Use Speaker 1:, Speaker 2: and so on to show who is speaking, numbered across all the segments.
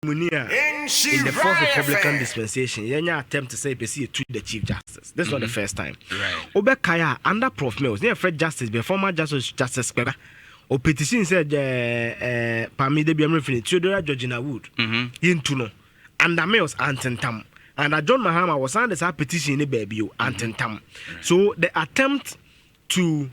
Speaker 1: Munia in the fourth Republican dispensation, Yenya attempt to say to the Chief Justice. This is not the first time.
Speaker 2: Right.
Speaker 1: Obekaya under Prof Mills, near Fred Justice, the former Justice Quebec, or petition said, Pami de Biamrefini, Tudor Georgina Wood, Intuno, and the Mills Antentam. And John Mahama was under that petition in the baby, Antentam. So the attempt to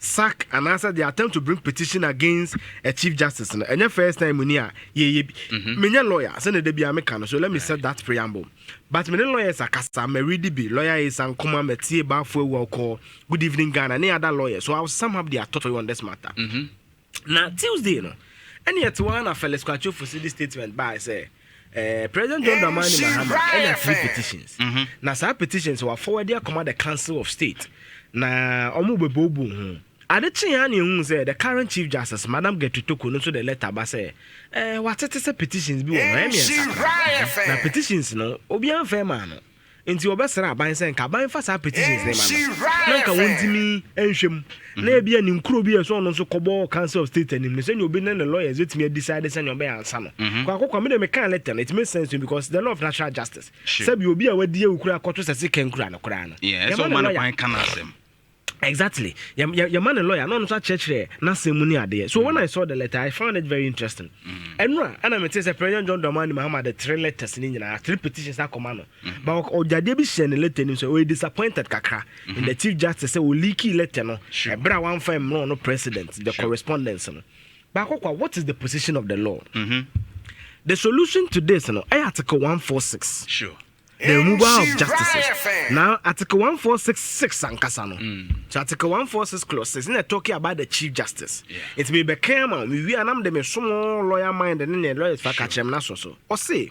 Speaker 1: sack and answer the attempt to bring petition against a Chief Justice. And the first time, many lawyers, and the Biamecano. So let me set that preamble. But many lawyers are Casa, Meridi B, lawyer is and Kuma Metie Bafo Walko, good evening, Ghana, and any other lawyer. So I will somehow be a thought on this matter. Now, Tuesday, and yet one of fellow scratch for city statement by say. President John Dramani Mahama and 3 petitions. Now, some petitions were forwarded to the Council of State. Now, Omubebobu. At the Chiani, say the current Chief Justice, Madam Getutoko, to the letter, but say, what is a petitions be on now, petitions, no, Obian Fairman. Into Obesra by saying, Cabine fast petitions, Nanka won't me, and shim. Maybe an incrubia so on so Cobo Council of State and him. Send you been the lawyers, it's me decided send your bear and son. Quaco committed a can letter, it makes sense to because the law of natural justice. Said you'll be aware, dear, who could have a second crown.
Speaker 2: Yeah, so man, I can ask him.
Speaker 1: Exactly. Your man a lawyer, not such church there, nothing money are there. So when I saw the letter, I found it very interesting. And I'm say President John Dramani Mahama the 3 letters in India, 3 petitions that command. But Ojadebi send a letter and so we disappointed Kakra in the Chief Justice say we leaky letter no. A bra one firm no president, the correspondence. But what is the position of the law? The solution to this Article 146.
Speaker 2: Sure.
Speaker 1: The removal of justices. Now, Article 1466 and Casano. So, Article 146 clause is not talking about the Chief Justice. It may be careful. We are not the small lawyer mind and then lawyers for Factchecks so. Or say,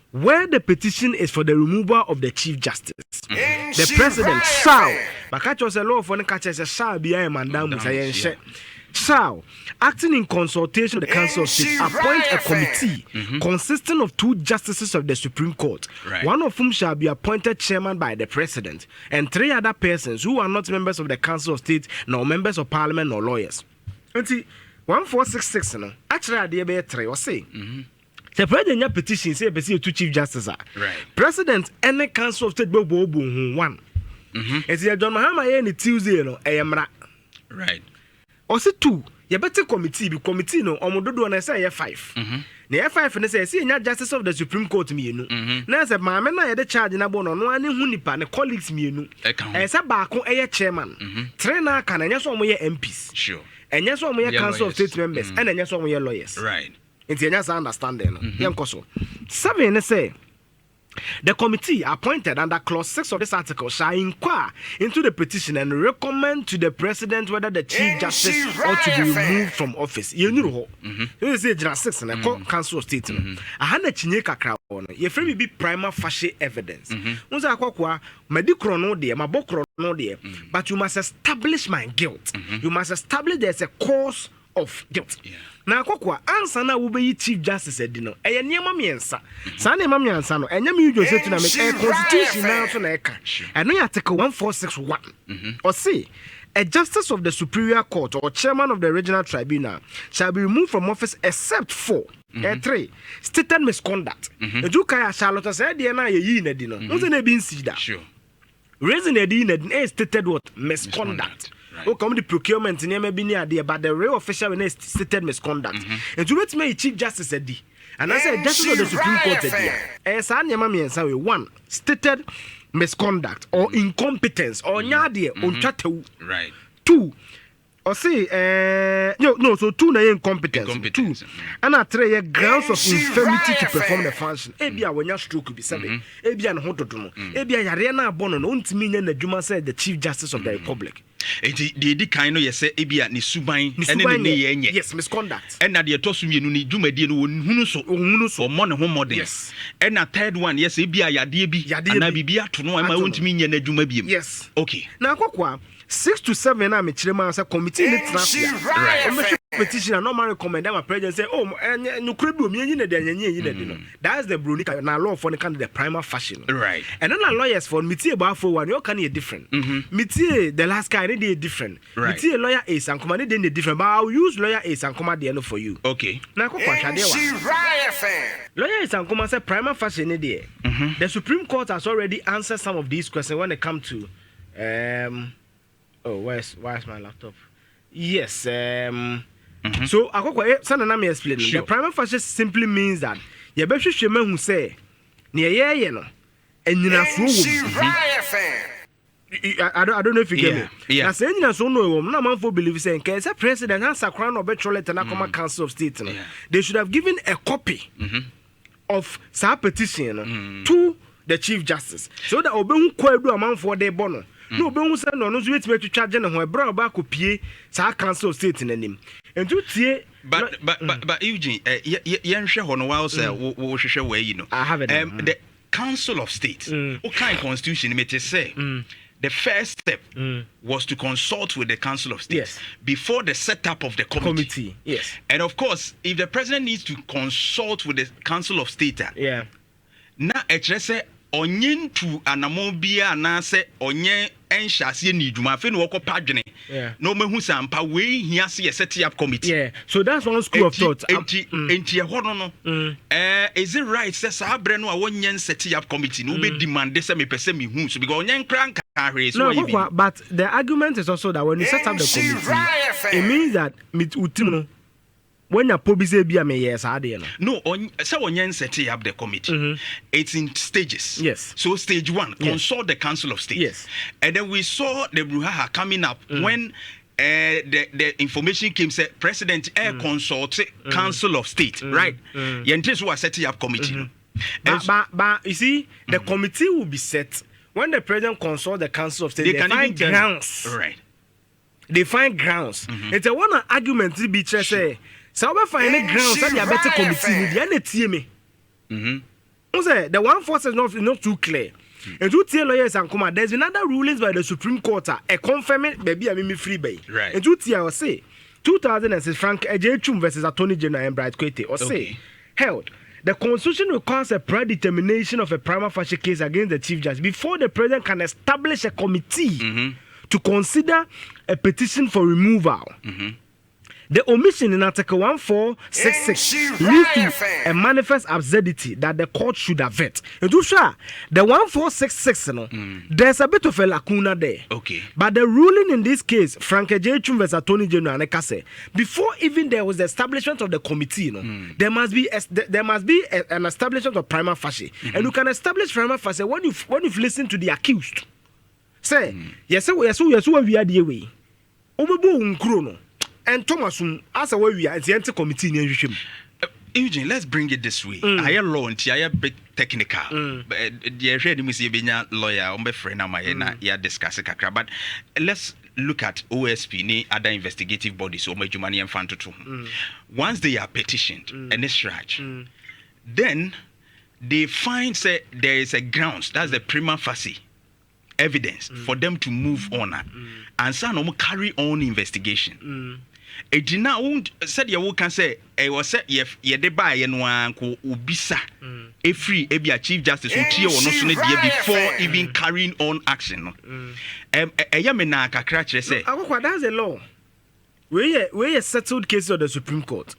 Speaker 1: where the petition is for the removal of the Chief Justice, the President shall, but catch us a law for the catches shall be a mandam with shall, acting in consultation with the Council of State, appoint a committee consisting of 2 justices of the Supreme Court, one of whom shall be appointed chairman by the President, and 3 other persons who are not members of the Council of State, nor members of Parliament, nor lawyers. 1466, actually, I did 3 or say. The President petition say 2 Chief Justices. President and the Council of State will be 1. It's John Mahama any Tuesday,
Speaker 2: Right.
Speaker 1: Also 2, you better committee no omododo na say 5. Na 5 na say see justice of the Supreme Court mienu. Na say ma me na ye de charge na bo no no ani hu nipa ne colleagues mienu. Say baako eye chairman. 3 na aka na nya so omo ye MPs.
Speaker 2: Sure.
Speaker 1: Enya so omo ye Council of State members and enya so omo ye lawyers.
Speaker 2: Right.
Speaker 1: Nti enya sa understanding no. Yenkoso. 7 na say the committee appointed under clause 6 of this article shall inquire into the petition and recommend to the President whether the Chief Justice ought to be removed from office. You know, you say General 6 and the Council of State. I had a chinyeka crowd on it. If be prima facie evidence. Unza kwa medical no there, my book no there, but you must establish my guilt. You must establish there's a cause of guilt. Na akokwa ansa na wo be Chief Justice edino eye niam miensa sa na niam miensa no enyam yujo setu na make constitution na so na eka eno ya article 1461 or say a justice of the Superior Court or chairman of the regional tribunal shall be removed from office except for 3 stated misconduct. Eju kaya Charlotte said dey na ye yi na di no unse na bi nsi da
Speaker 2: Sure.
Speaker 1: Reason na di na stated what misconduct. Oh, come the procurement near maybe near there, but the real official when stated misconduct. And to let me Chief Justice Eddie. And I said justice of the Supreme Court Eddie. 1 stated misconduct or incompetence or nyade on chatau.
Speaker 2: Right.
Speaker 1: 2 or say so 2 na incompetence. 2 and 3 grounds of infirmity to perform the function. Ebia when your stroke be sabe. Ebia no hototo no. Ebia yare na abono no ntimi nya na dwuma said the Chief Justice of the Republic.
Speaker 2: The kind of yes, Ebia ni suban and
Speaker 1: yes, misconduct.
Speaker 2: And at the Tosumianu ni Dumadi no so money home modern. Yes. And a 3rd one, yes, Ebia Yadebi, Yadabia to know I won't mean Yanajumabim.
Speaker 1: Yes.
Speaker 2: Okay.
Speaker 1: Now, 6 to 7 I'm a chairman as a committee petition and normally recommend my president say, oh, no crib that's the Brunica and law for the kind of the prima fashion.
Speaker 2: Right.
Speaker 1: And then our lawyers for Miti about for one, you can hear different. Miti, the last guy, they did different.
Speaker 2: Right.
Speaker 1: Miti, lawyer Ace and command, they did different, but I'll use lawyer Ace and command the end for you.
Speaker 2: Okay.
Speaker 1: Now, lawyer Ace and command said prima fashion. The Supreme Court has already answered some of these questions when it comes to where's my laptop? Yes. So let me explain.
Speaker 2: Sure.
Speaker 1: The prima facie simply means that you better shame who say near and I don't know if you get me.
Speaker 2: Yeah.
Speaker 1: I say you so no man for believe saying case president has a crown of Betrolet and Council of State. They should have given a copy of sa petition to the Chief Justice so that obehu kwadu amount for their bono. No obehu say no so wait to charge na ho ebra ba kopie sa Council of State nanim. Entu tie
Speaker 2: but Eugene yenhwe ho no while say wo hwehwe we you know.
Speaker 1: I have it.
Speaker 2: The Council of State what kind of constitution it say the first step was to consult with the Council of State before the setup of the committee.
Speaker 1: Yes.
Speaker 2: And of course, if the president needs to consult with the Council of State, na say onye to anamobia na say onye enhyase ni dwuma fe no woko padwene no mehu sampa we hia se set up committee.
Speaker 1: So that's one school of thought.
Speaker 2: Enti ho no is it right say sabre no a wonye set up committee no be demand say me pese me hu so because onye nkran ka hwe so
Speaker 1: no, but the argument is also that when you set up the committee it means that utim when you publish a be yes
Speaker 2: no so onye set up the committee it's in stages.
Speaker 1: Yes.
Speaker 2: So stage 1 consult the Council of State.
Speaker 1: Yes.
Speaker 2: And then we saw the brouhaha coming up when the information came said president consult Council of State right yentis who are setting up committee
Speaker 1: but you see the committee will be set when the president consult the Council of State they find grounds
Speaker 2: right
Speaker 1: they find grounds it's a one argument to be say so we find grounds that the better committee they tie me the one force is not too clear. And to tell lawyers and come there's another rulings by the Supreme Court a confirming baby I mean free bay.
Speaker 2: Right.
Speaker 1: And to tell say 2006 Frank Ejechum versus Attorney General and Bright Kwete or say held the Constitution requires a prior determination of a prima facie case against the Chief Justice before the President can establish a committee to consider a petition for removal. The omission in Article 1466 leads to a manifest absurdity that the court should have vet. And to show the 1466, there's a bit of a lacuna there.
Speaker 2: Okay.
Speaker 1: But the ruling in this case, Frank Ejechum versus Attorney General Nekase, before even there was the establishment of the committee, there must be an establishment of prima facie, and you can establish prima facie when you've listened to the accused. Say yes, we are the way. Obebu unkrono. And Thomas, as a way we are the anti committee in
Speaker 2: Eugene, let's bring it this way. I am law and I am big technical. But the ready Missy Benya lawyer, on my friend, I discuss it. But let's look at OSP, ni other investigative bodies, or major money and fund to. Once they are petitioned and it's charged, then they find say there is a grounds, that's the prima facie evidence for them to move on and so no carry on investigation. It did not said you can say I was said if ye de buy and one ko ubisa a free a Chief Justice who or no before even carrying on action. Yamena kakra say
Speaker 1: that's a law. We a settled case of the Supreme Court.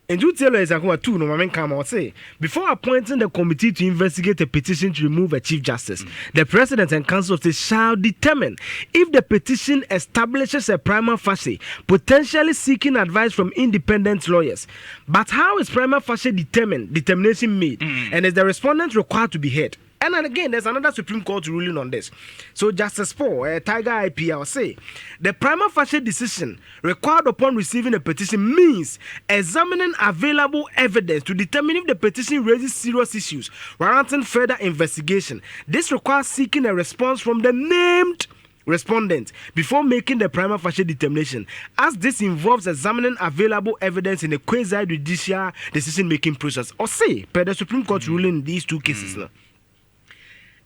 Speaker 1: And you tell us that two no man come out say before appointing the committee to investigate a petition to remove a Chief Justice, the President and Council of State shall determine if the petition establishes a prima facie, potentially seeking advice from independent lawyers. But how is prima facie determination made? And is the respondent required to be heard? And then again, there's another Supreme Court ruling on this. So Justice Paul, Tiger IPL say, the prima facie decision required upon receiving a petition means examining available evidence to determine if the petition raises serious issues, warranting further investigation. This requires seeking a response from the named respondent before making the prima facie determination, as this involves examining available evidence in a quasi-judicial decision-making process. Or say, per the Supreme Court ruling in these two cases now.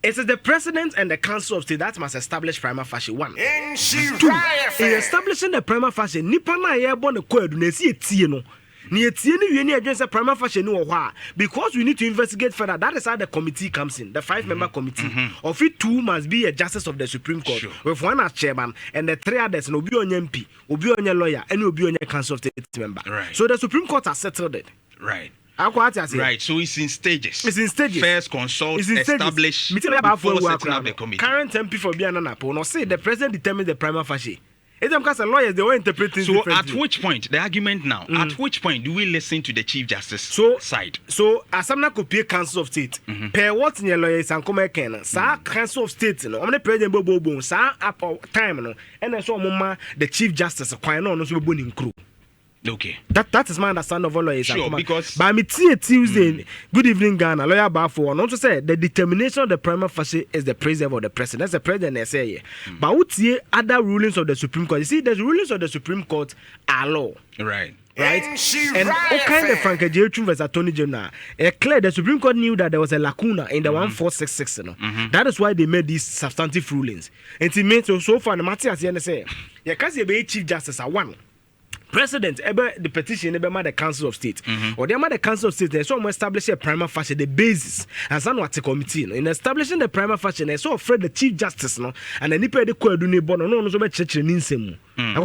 Speaker 1: It is the president and the council of state that must establish prima facie. 1. 2. In establishing the prima facie, nipa na ye born the code na si etie no. Ni etie ni wie against the prima facie no ho because we need to investigate further. That is how the committee comes in. The 5-member committee. Of it 2 must be a justice of the Supreme Court with 1 as chairman and the 3 others no obi onye MP, obi onye lawyer, and obi onye council of state member.
Speaker 2: Right.
Speaker 1: So the Supreme Court has settled it.
Speaker 2: Right.
Speaker 1: Right,
Speaker 2: so it's in stages.
Speaker 1: First
Speaker 2: consult, establish before setting up the committee.
Speaker 1: Current MP for Bianana no say the president determines the prima facie. It's because the lawyers they were interpreting.
Speaker 2: So at which point the argument now? At which point do we listen to the Chief Justice side?
Speaker 1: So as I'm not copy Council of State, per what in your lawyers and come again, sir, Council of State, no, I'm the president Bobo, sir, up time, no, and then so mama the Chief Justice, quite no, so boning crew.
Speaker 2: Okay.
Speaker 1: That is my understanding of all lawyers.
Speaker 2: Sure, because
Speaker 1: by me Tuesday, good evening, Ghana, lawyer Bafo, and also said the determination of the prima facie is the preserve of the president. That's the president they say. But what other rulings of the Supreme Court? You see, the rulings of the Supreme Court are law.
Speaker 2: Right.
Speaker 1: And all kind of Frank J. versus Attorney General, clear the Supreme Court knew that there was a lacuna in the 1466. That is why they made these substantive rulings. And it means so far the matter as you say, because the Chief Justice are 1. President, the petition, the Council of State, or the Council of State, they so establish a prima facie, the basis, and some what the committee. In establishing the prima facie, they so afraid the Chief Justice, no, and then he paid the court do no so much church in Insemu.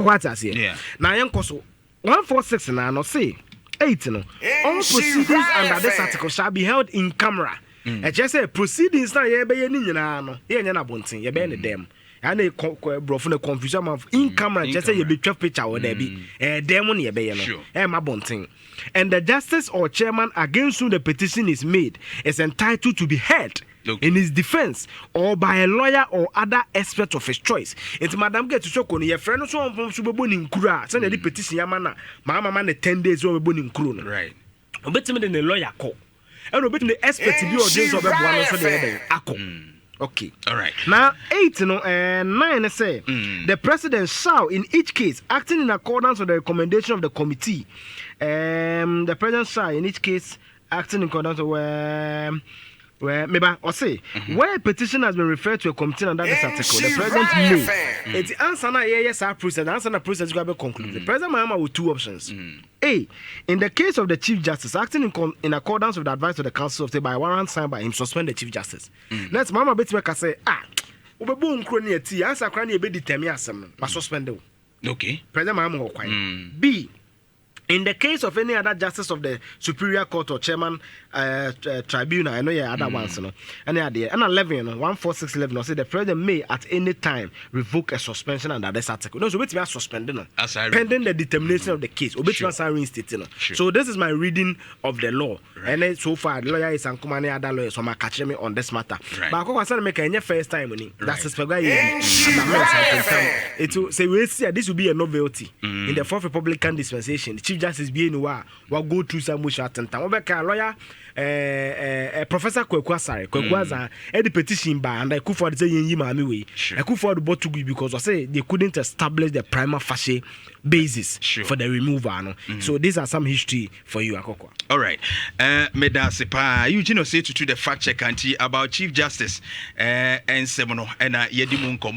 Speaker 1: What I say, yeah. Now, young Koso 146 and no say 8 no. All proceedings under this article shall be held in camera. I just say proceedings now, ye be ni no, ye na bontin, ye be ni dem. And they brought from the confusion of in camera, just say you be 12 picture or there be a demon ye be no, bunting. And the justice or chairman against whom the petition is made is entitled to be heard in his defense or by a lawyer or other expert of his choice. It's Madam get to show on your friend so on from Subonin Kura, send the petition Yamana, Mamma man 10 days over Bonin Krun. Right. A bit in the lawyer call. And a bit in the expert to be ordained of everyone for the Akko. Okay.
Speaker 2: All right.
Speaker 1: Now, 8 and 9 say the president shall, in each case, acting in accordance with the recommendation of the committee, the president shall, in each case, acting in accordance with maybe or say where a petition has been referred to a committee under this article, the president may. It's answer na yes our process. The answer na process go be conclude. The president may have with 2 options. A, in the case of the Chief Justice acting in accordance with the advice of the Council of State by warrant signed by him, suspend the Chief Justice. Let's Mama Betmeka say Obebu nkro ne ati answer kra ne be determine asem but suspend it.
Speaker 2: Okay.
Speaker 1: President Mama kwan. B, in the case of any other justice of the Superior Court or Chairman Tribunal, I know you other ones, no. And 11, 14611, I say the president may at any time revoke a suspension under this article. No, so wait me suspending pending the determination of the case. So this is my reading of the law. Right. And then so far, the lawyer is and come other lawyers so catching me on this matter. Right. But I was make any first time money. That's the it will say we see this will be a novelty in the Fourth Republican dispensation. The Chief Justice being what go through some motion at time. Lawyer Professor Kwekwaza the petition by and I could for the saying Yimami way. I could for the bot to be because I say they couldn't establish the prima facie basis for the removal. No? So these are some history for you, Akoko.
Speaker 2: All right. Medasipa, you say to the fact check about Chief Justice and Semono and Yedimunko.